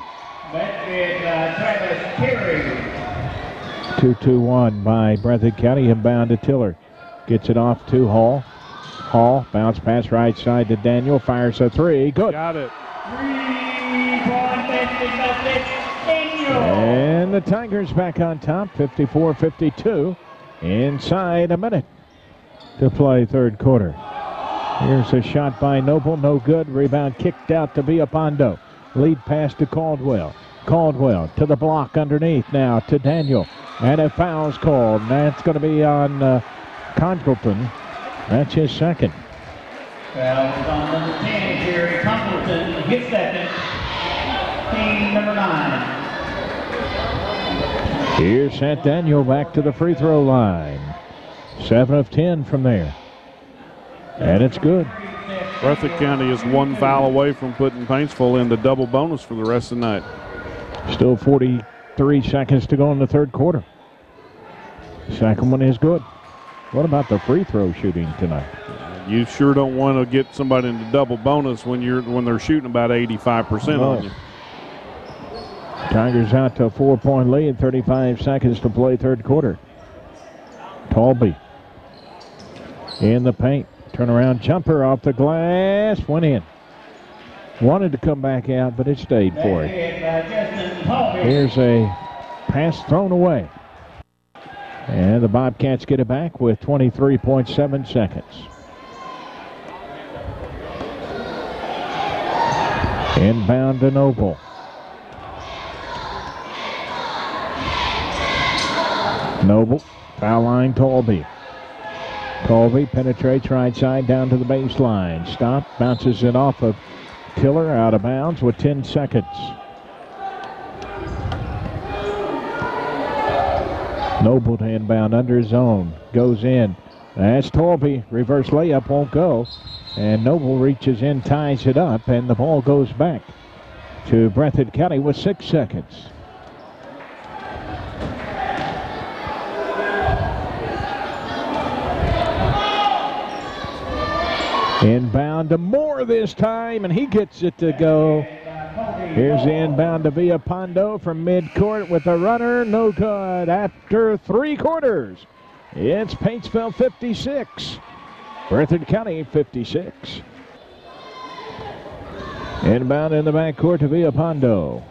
That is Travis Terry. 2-2-1 by Breathitt County, inbound to Tiller. Gets it off to Hall. Hall, bounce pass right side to Daniel, fires a 3, good. Got it. 3-point Daniel. And the Tigers back on top, 54-52, inside a minute to play third quarter. Here's a shot by Noble, no good, rebound kicked out to Villapando. Lead pass to Caldwell. Caldwell to the block underneath now to Daniel. And a foul's called. And that's going to be on Congleton. That's his second. Foul is on number 10, Jerry Congleton, his second. Team number 9. Here's St. Daniel back to the free throw line. 7 of 10 from there. And it's good. Breathitt County is 1 foul away from putting Paintsville in the double bonus for the rest of the night. Still 43 seconds to go in the third quarter. Second one is good. What about the free throw shooting tonight? You sure don't want to get somebody into double bonus when they're shooting about 85% on you. Tigers out to a 4-point lead, 35 seconds to play third quarter. Talby in the paint. Turnaround jumper off the glass, went in. Wanted to come back out, but it stayed for it. Here's a pass thrown away. And the Bobcats get it back with 23.7 seconds. Inbound to Noble. Noble, foul line, Talby. Talby penetrates right side down to the baseline. Stop, bounces it off of Tiller, out of bounds with 10 seconds. Noble to inbound under his own. Goes in. That's Talby. Reverse layup won't go. And Noble reaches in, ties it up, and the ball goes back to Breathitt County with 6 seconds. Inbound to Moore this time, and he gets it to go. Here's the inbound to Villapando from midcourt with a runner. No good after 3 quarters. It's Paintsville 56. Breathitt County 56. Inbound in the backcourt to Villapando.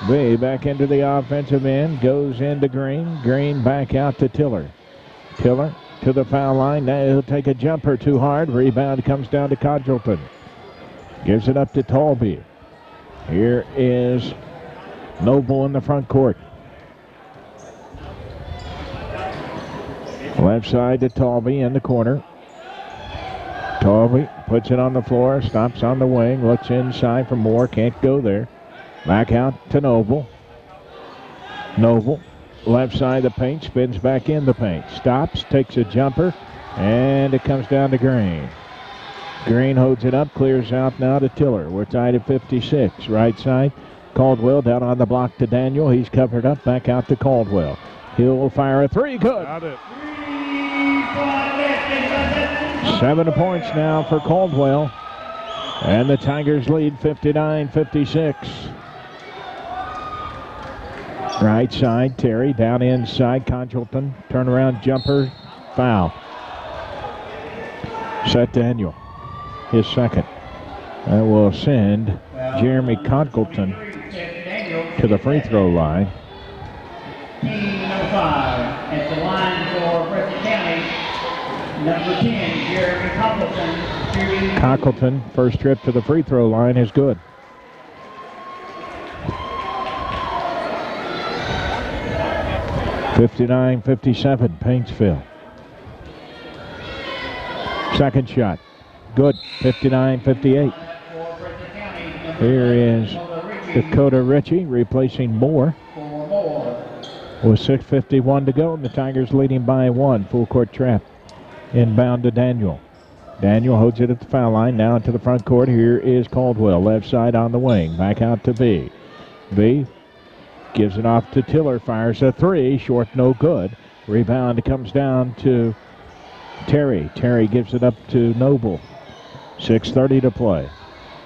V back into the offensive end. Goes into Green. Green back out to Tiller. Tiller to the foul line. Now he'll take a jumper too hard. Rebound comes down to Codgelton. Gives it up to Talby. Here is Noble in the front court. Left side to Talby in the corner. Talby puts it on the floor. Stops on the wing. Looks inside for Moore. Can't go there. Back out to Noble. Noble. Left side of the paint, spins back in the paint. Stops, takes a jumper, and it comes down to Green. Green holds it up, clears out now to Tiller. We're tied at 56. Right side, Caldwell down on the block to Daniel. He's covered up, back out to Caldwell. He'll fire a 3, good. Got it. 7 points now for Caldwell. And the Tigers lead 59-56. Right side, Terry down inside, Codgelton, turnaround jumper, foul. Set Daniel, his second. That will send Jeremy Codgelton to the free throw line. Team number 5 at the line for Breathitt County, number 10, Jeremy Codgelton. Codgelton, first trip to the free throw line is good. (59-57) Paintsville. Second shot, good. 59-58. Here is Dakota Ritchie replacing Moore. With 6:51 to go, and the Tigers leading by 1. Full court trap. Inbound to Daniel. Daniel holds it at the foul line. Now into the front court. Here is Caldwell. Left side on the wing. Back out to B. B gives it off to Tiller. Fires a 3. Short, no good. Rebound comes down to Terry. Terry gives it up to Noble. 6:30 to play.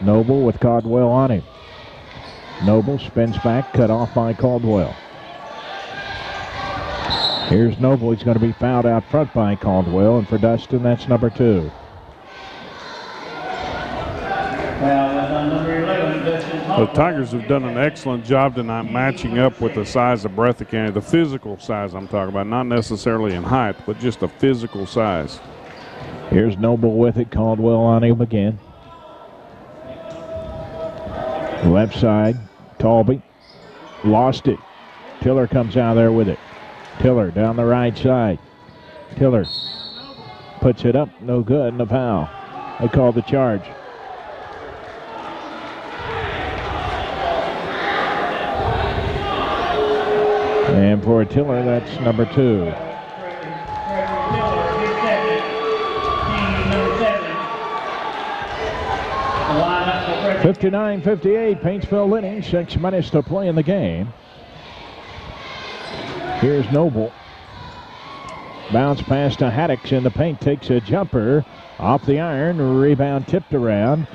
Noble with Caldwell on him. Noble spins back. Cut off by Caldwell. Here's Noble. He's going to be fouled out front by Caldwell. And for Dustin, that's number 2. The Tigers have done an excellent job tonight matching up with the size of Breathitt County, the physical size I'm talking about, not necessarily in height, but just the physical size. Here's Noble with it, Caldwell on him again. Left side, Talby, lost it. Tiller comes out there with it. Tiller down the right side. Tiller puts it up, no good, and a foul. They call the charge. And for Tiller, that's number 2. 59-58, Paintsville leading. 6 minutes to play in the game. Here's Noble. Bounce pass to Haddix in the paint. Takes a jumper off the iron. Rebound tipped around.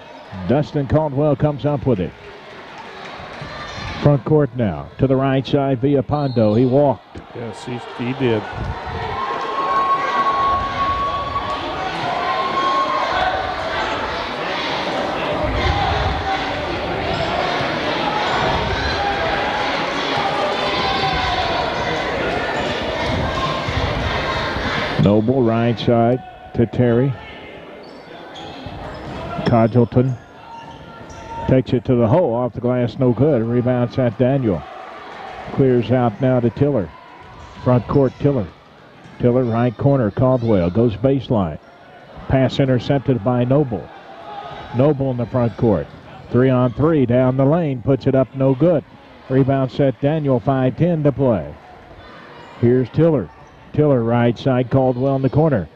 Dustin Caldwell comes up with it. Front court now. To the right side via Pondo. He walked. Yes, he did. Noble right side to Terry. Codgelton takes it to the hole, off the glass, no good. Rebounds at Daniel. Clears out now to Tiller. Front court, Tiller. Tiller, right corner, Caldwell. Goes baseline. Pass intercepted by Noble. Noble in the front court. 3-on-3 down the lane. Puts it up, no good. Rebound set Daniel, 5:10 to play. Here's Tiller. Tiller right side, Caldwell in the corner.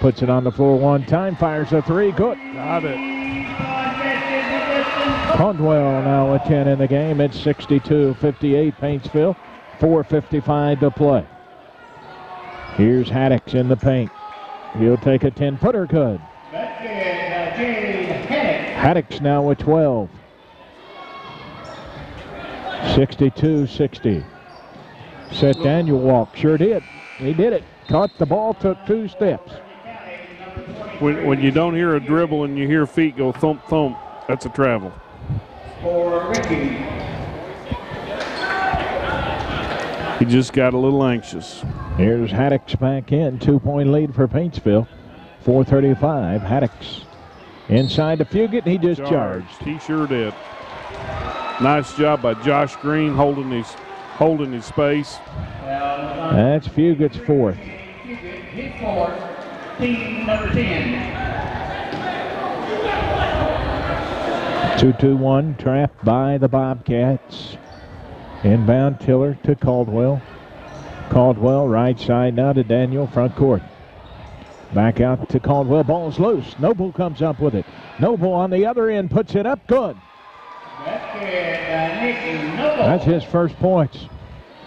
Puts it on the floor one time, fires a 3, good. Got it. Caldwell now with 10 in the game. It's 62-58 Paintsville. 4:55 to play. Here's Haddix in the paint. He'll take a 10-footer, good. Haddix now with 12. 62-60. Set Daniel walk. Sure did. He did it. Caught the ball, took 2 steps. When you don't hear a dribble and you hear feet go thump, thump, that's a travel. For Ricky. He just got a little anxious. Here's Haddix back in. 2-point lead for Paintsville. 4:35. Haddix inside to Fugit. He just charged. He sure did. Nice job by Josh Green holding his space. That's Fugit's 4th. His 4th. Team number 10. 2-2-1 trapped by the Bobcats. Inbound Tiller to Caldwell. Caldwell right side now to Daniel, front court. Back out to Caldwell, ball's loose. Noble comes up with it. Noble on the other end puts it up, good. That's his first points.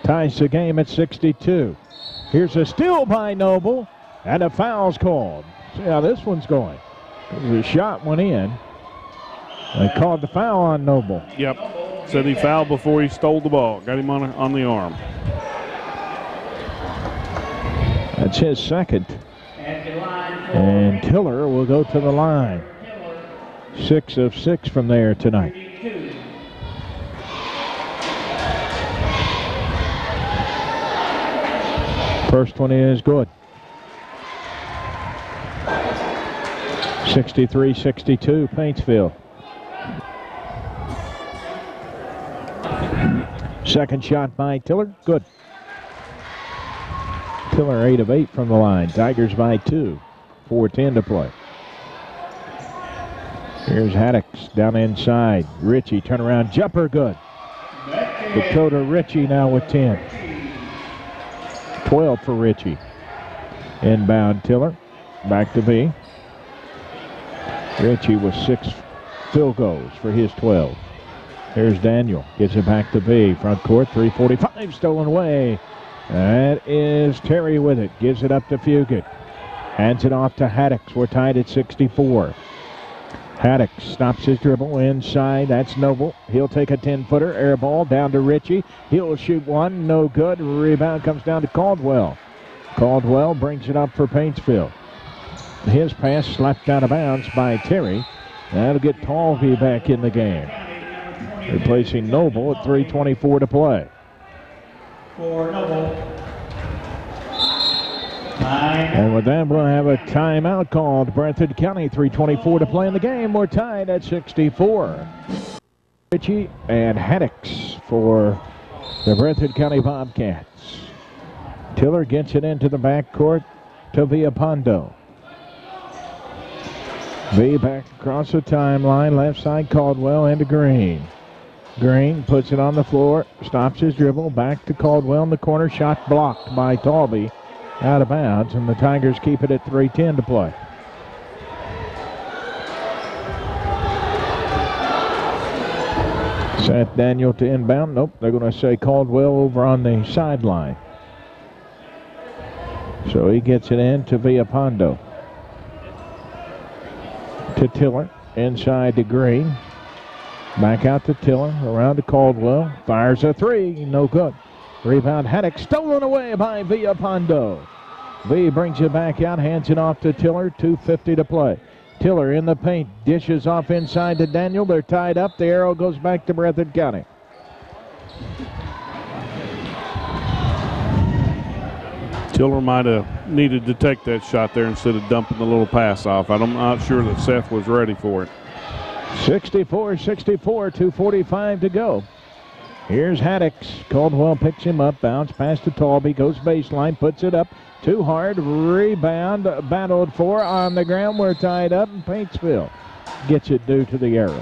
Ties the game at 62. Here's a steal by Noble, and a foul's called. See how this one's going. The shot went in. They called the foul on Noble. Yep. Said he fouled before he stole the ball. Got him on the arm. That's his second. And Tiller will go to the line. 6 of 6 from there tonight. First one is good. 63-62, Paintsville. Second shot by Tiller, good. Tiller 8 of 8 from the line. Tigers by 2. 4:10 to play. Here's Haddix down inside. Ritchie turnaround jumper, good. Dakota Ritchie now with 10. 12 for Ritchie. Inbound Tiller. Back to B. Ritchie with 6 field goals for his 12. Here's Daniel. Gets it back to B. Front court, 3:45 stolen away. That is Terry with it. Gives it up to Fugit. Hands it off to Haddix. We're tied at 64. Haddix stops his dribble inside. That's Noble. He'll take a 10-footer. Air ball down to Ritchie. He'll shoot one. No good. Rebound comes down to Caldwell. Caldwell brings it up for Paintsville. His pass slapped out of bounds by Terry. That'll get Talvey back in the game. Replacing Noble at 3:24 to play. For Noble. And with that, we'll have a timeout called. Breathitt County, 3:24 to play in the game. We're tied at 64. Ritchie and Haddix for the Breathitt County Bobcats. Tiller gets it into the backcourt to Villapondo. V back across the timeline, left side Caldwell into Green. Green puts it on the floor, stops his dribble, back to Caldwell in the corner, shot blocked by Talby. Out of bounds, and the Tigers keep it at 3:10 to play. Seth Daniel to inbound. Nope, they're going to say Caldwell over on the sideline. So he gets it in to Villapondo. To Tiller, inside to Green. Back out to Tiller, around to Caldwell. Fires a 3, no good. Rebound Haddix, stolen away by Villapondo. V brings it back out, hands it off to Tiller, 2:50 to play. Tiller in the paint, dishes off inside to Daniel. They're tied up. The arrow goes back to Breathitt County. Tiller might have needed to take that shot there instead of dumping the little pass off. I'm not sure that Seth was ready for it. 64-64, 2:45 to go. Here's Haddix. Caldwell picks him up, bounce pass to Talby, goes baseline, puts it up. Too hard, rebound, battled for on the ground. We're tied up, and Paintsville gets it due to the error.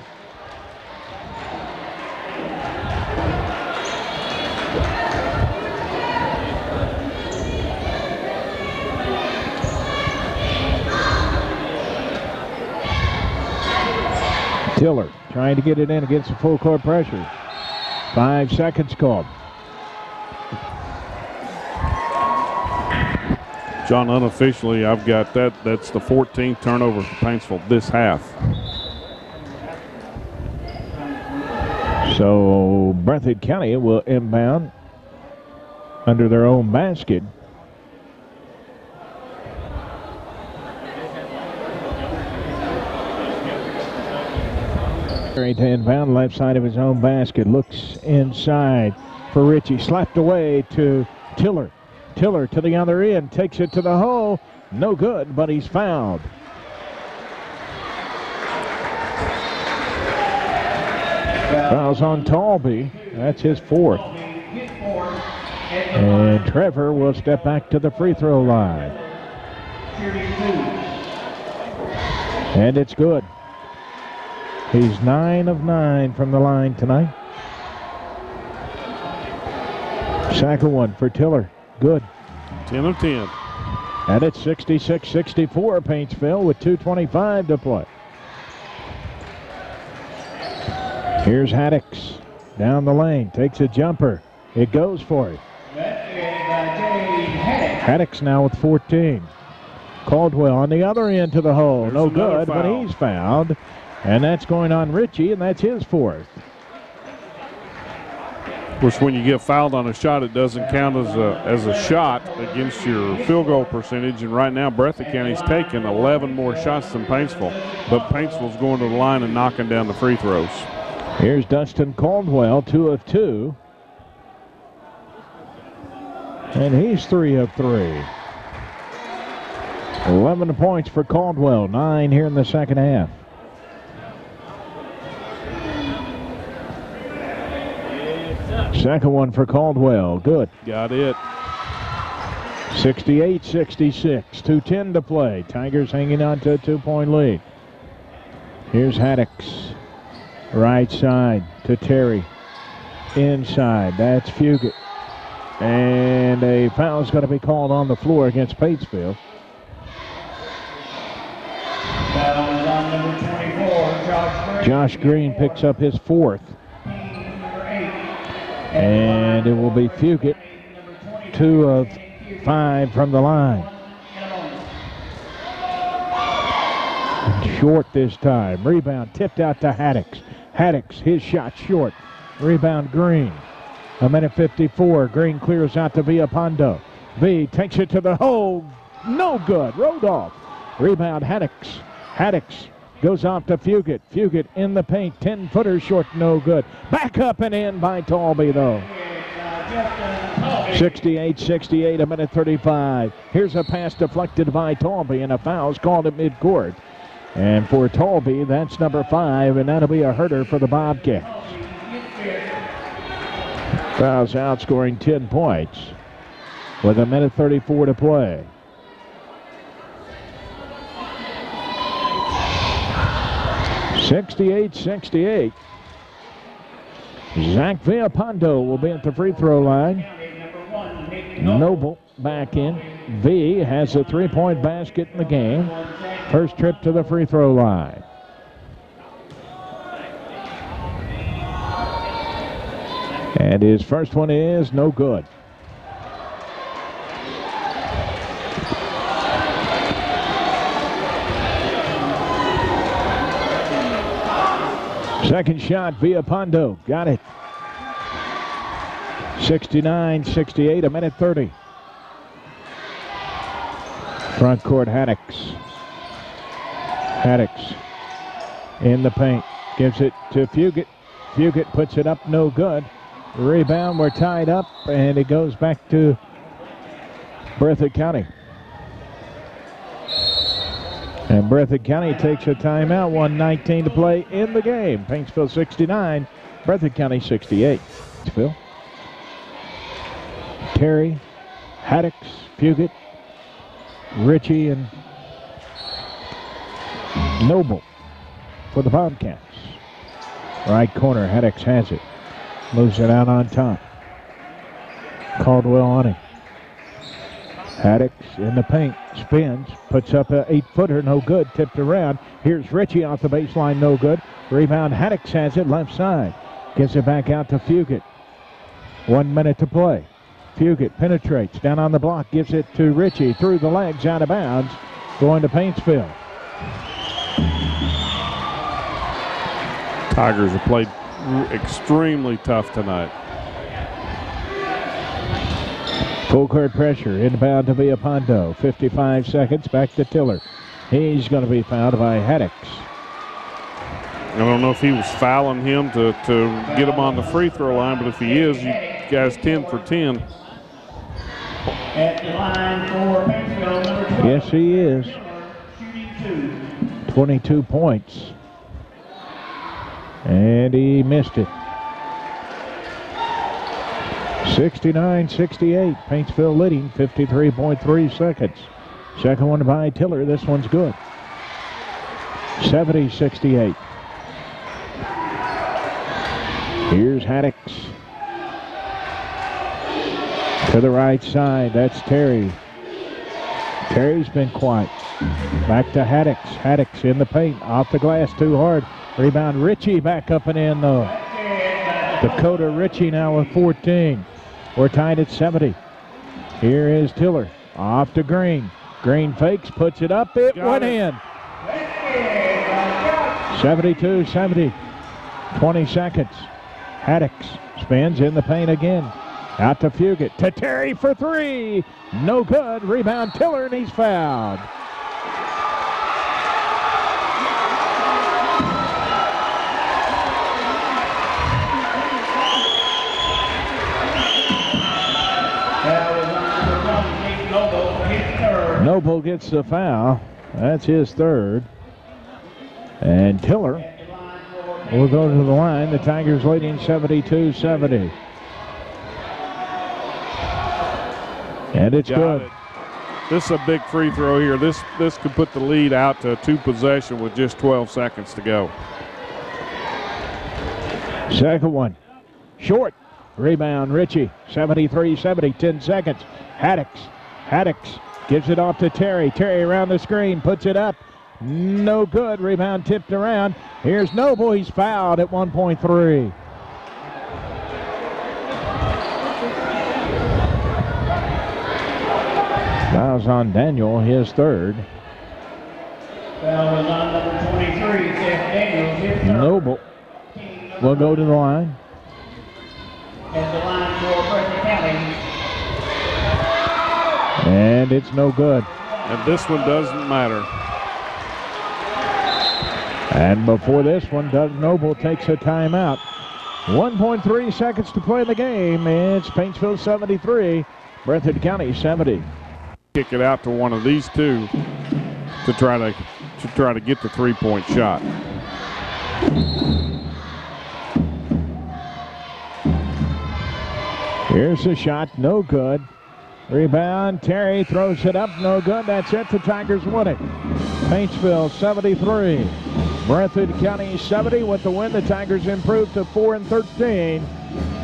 Tiller trying to get it in against the full court pressure. 5 seconds called. John, unofficially, I've got that. That's the 14th turnover for Paintsville this half. So Breathitt County will inbound under their own basket. To inbound left side of his own basket, looks inside for Ritchie, slapped away to Tiller. Tiller to the other end, takes it to the hole, no good, but he's fouled. Fouls on Talby, that's his fourth. And Trevor will step back to the free throw line. And it's good. He's 9 of 9 from the line tonight. Second one for Tiller. Good. 10 of 10. And it's 66-64 Paintsville with 2:25 to play. Here's Haddix down the lane. Takes a jumper. It goes for it. Haddix now with 14. Caldwell on the other end to the hole. There's no good, foul. but he's fouled. And that's going on Ritchie, and that's his fourth. Of course, when you get fouled on a shot, it doesn't count as a shot against your field goal percentage. And right now, Breathitt County's taken 11 more shots than Paintsville. But Paintsville's going to the line and knocking down the free throws. Here's Dustin Caldwell, 2 of 2. And he's 3 of 3. 11 points for Caldwell, 9 here in the second half. Second one for Caldwell, good. Got it. 68-66, 2:10 to play. Tigers hanging on to a 2-point lead. Here's Haddix, right side to Terry. Inside, that's Fugit. And a foul is going to be called on the floor against Paintsville. Foul is on number 24, Josh Green picks up his fourth. And it will be Fugit, 2 of 5 from the line. Short this time. Rebound tipped out to Haddix. Haddix, his shot short. Rebound Green. 1:54. Green clears out to Villapando. V takes it to the hole. No good. Rodolph. Rebound Haddix. Haddix goes off to Fugit. Fugit in the paint. 10-footer short. No good. Back up and in by Talby, though. 68-68, 1:35. Here's a pass deflected by Talby, and a foul's called at midcourt. And for Talby, that's number 5, and that'll be a hurter for the Bobcats. Fouls out, scoring 10 points with 1:34 to play. (68-68). Zach Villapando will be at the free throw line. Noble back in. V has a 3-point basket in the game. First trip to the free throw line. And his first one is no good. Second shot, Villapando. Got it. 69-68, 1:30. Front court, Haddix. Haddix in the paint. Gives it to Fugit. Fugit puts it up, no good. Rebound, we're tied up, and it goes back to Breathitt County. And Breathitt County takes a timeout, 1:19 to play in the game. Paintsville 69, Breathitt County 68. Phil. Terry, Haddix, Fugit, Ritchie, and Noble for the Bobcats. Right corner, Haddix has it. Moves it out on top. Caldwell on him. Haddix in the paint, spins, puts up an 8-footer, no good, tipped around. Here's Ritchie off the baseline, no good. Rebound, Haddix has it, left side. Gives it back out to Fugit. 1 minute to play. Fugit penetrates down on the block, gives it to Ritchie through the legs, out of bounds, going to Paintsville. Tigers have played extremely tough tonight. Full court pressure, inbound to Villapondo. 55 seconds, back to Tiller. He's going to be fouled by Haddix. I don't know if he was fouling him to get him on the free throw line, but if he is, you guys 10 for 10. At the line for Paintsville, number 12. Yes, he is. Shooting 22 points. And he missed it. 69-68. Paintsville leading 53.3 seconds. Second one by Tiller. This one's good. 70-68. Here's Haddix. To the right side. That's Terry. Terry's been quiet. Back to Haddix. Haddix in the paint. Off the glass too hard. Rebound Ritchie back up and in though. Dakota Ritchie now with 14. We're tied at 70. Here is Tiller. Off to Green. Green fakes, puts it up. It went in. 72-70. 20 seconds. Haddix spins in the paint again. Out to Fugit. To Terry for three. No good. Rebound Tiller, and he's fouled. Noble gets the foul. That's his third. And Tiller will go to the line. The Tigers leading 72-70. And it's good. This is a big free throw here. This could put the lead out to 2 possession with just 12 seconds to go. Second one. Short. Rebound Ritchie. 73-70. 10 seconds. Haddix gives it off to Terry. Terry around the screen. Puts it up. No good. Rebound tipped around. Here's Noble. He's fouled at 1.3. Fouls on Daniel, his third. Foul is on number 23, Jeff Daniels, his third. Noble will go to the line. At the line for Breathitt County. And it's no good. And this one doesn't matter. And before this one, Doug Noble takes a timeout. 1.3 seconds to play in the game. It's Paintsville 73, Breathitt County 70. Kick it out to one of these two to try to get the three-point shot. Here's the shot, no good. Rebound, Terry throws it up, no good. That's it, the Tigers win it. Paintsville 73, Breathitt County 70. With the win, the Tigers improved to 4-13.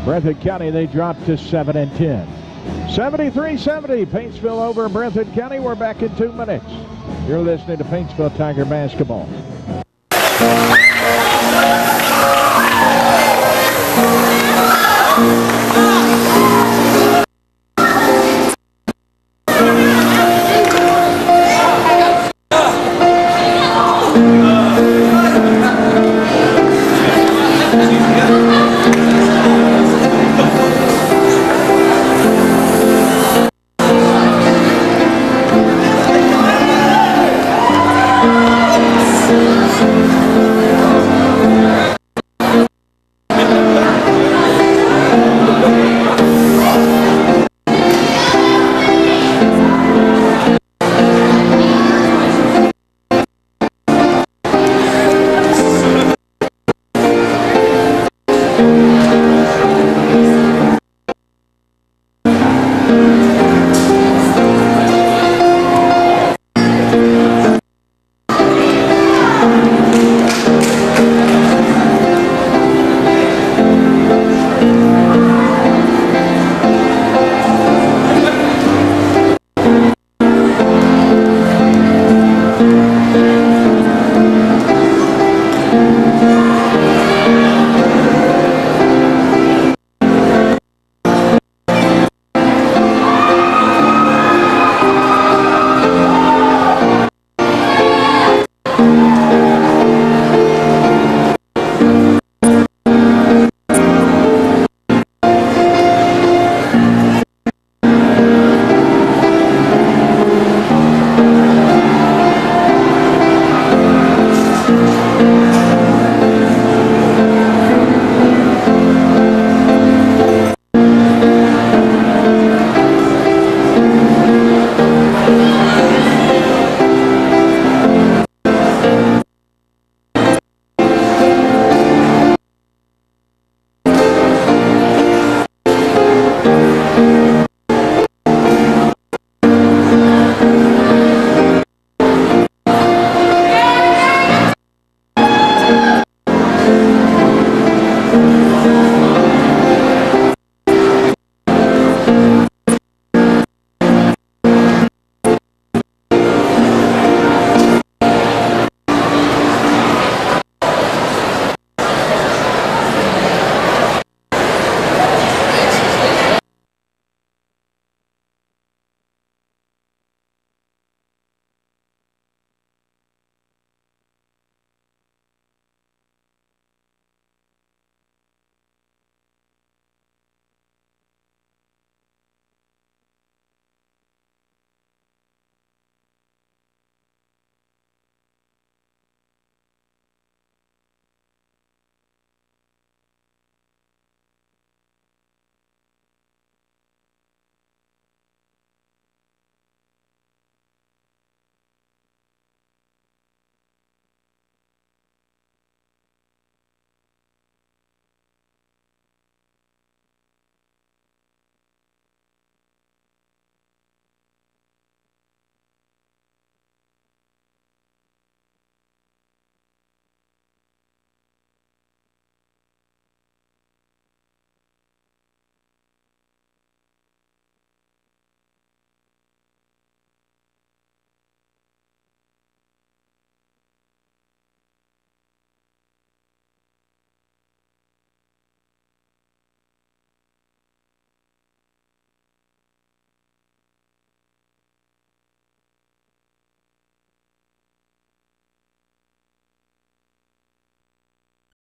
Breathitt County, they dropped to 7-10. 73-70, Paintsville over Breathitt County. We're back in 2 minutes. You're listening to Paintsville Tiger Basketball.